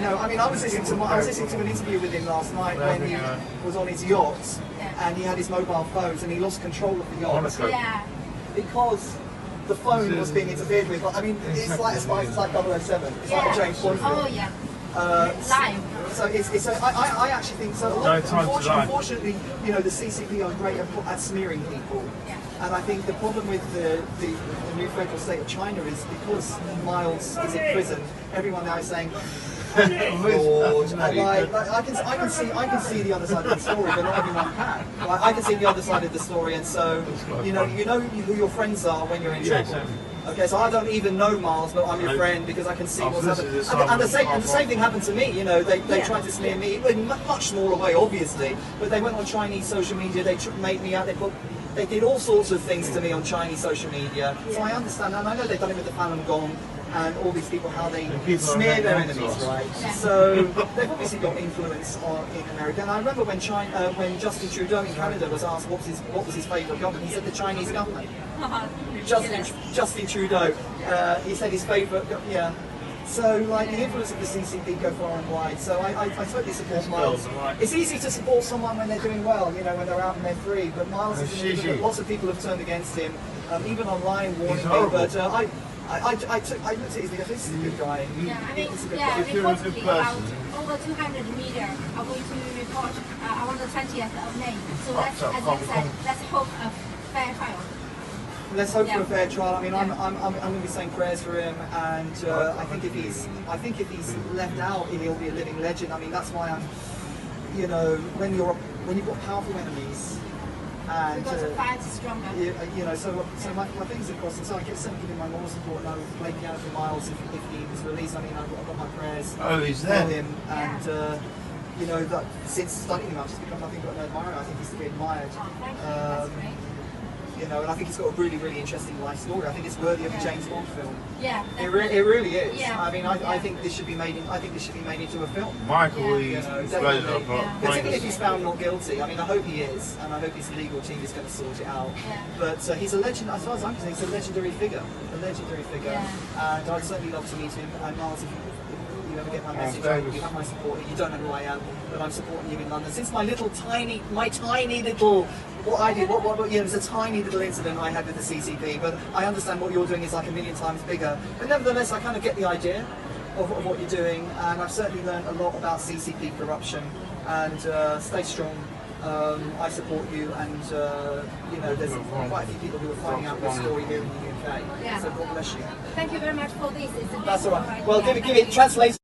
know. I mean, I was listening to an interview with him last night when he was on his yacht, and he had his mobile phones, and he lost control of the yacht. Yeah. Because the phone was being interfered with. I mean, it's like a spy, it's like 007. It's like a James Bond film. Oh yeah. So I actually think so. Unfortunately, you know, the CCP are great at smearing people. Yeah. And I think the problem with the new federal state of China is because Miles is in prison, everyone now is saying, Lord, and I can see the other side of the story, but not everyone can. Like, I can see the other side of the story, and so you know who your friends are when you're in trouble. Okay, so I don't even know Miles, but I'm your friend because I can see what's happening. And the same thing happened to me. You know, they tried to smear me in a much smaller way, obviously, but they went on Chinese social media. They made me out. They did all sorts of things to me on Chinese social media. So I understand, and I know they've done it with the Falun Gong and all these people, how they smear their enemies, right? So they've obviously got influence in America. And I remember when Justin Trudeau in Canada was asked what was his favourite government, he said the Chinese government. Justin Trudeau, he said his favourite, yeah. So, like, the influence of the CCP go far and wide. So I totally support Miles. It's easy to support someone when they're doing well, you know, when they're out and they're free. But Miles is lots of people have turned against him, even online warning me. But I looked at his video. This is a good guy. Yeah, I mean, reportedly about over 200 media are going to report on the 20th of May. So let's, as you said, let's hope a fair trial. Let's hope for a fair trial. I mean, I'm going to be saying prayers for him, and I think if he's left out, he'll be a living legend. I mean, that's why I'm, you know, when you've got powerful enemies, and you know, so my fingers are crossed, and so I kept sending him my moral support, and I would play piano for Miles if he was released. I mean, I've got my prayers for him, and you know, that since studying him, I've just become nothing but an admirer. I think he's to be admired. You know, and I think it's got a really, really interesting life story. I think it's worthy of a James Bond film. Yeah, it really is. Yeah. I mean, I think this should be made. I think this should be made into a film. Michael, particularly if he's found not guilty. I mean, I hope he is, and I hope his legal team is going to sort it out. Yeah. But he's a legend, as far as I'm concerned. He's a legendary figure. And I'd certainly love to meet him. And Miles, if you ever get my message, you have my support. You don't know who I am, but I'm supporting you in London. Since my tiny little. What I did, you know, it was a tiny little incident I had with the CCP, but I understand what you're doing is like a million times bigger. But nevertheless, I kind of get the idea of what you're doing, and I've certainly learned a lot about CCP corruption. And stay strong. I support you, and you know, there's quite a few people who are finding out this story here in the UK. Yeah. So God bless you. Thank you very much for this. That's all right. Well, give it translation.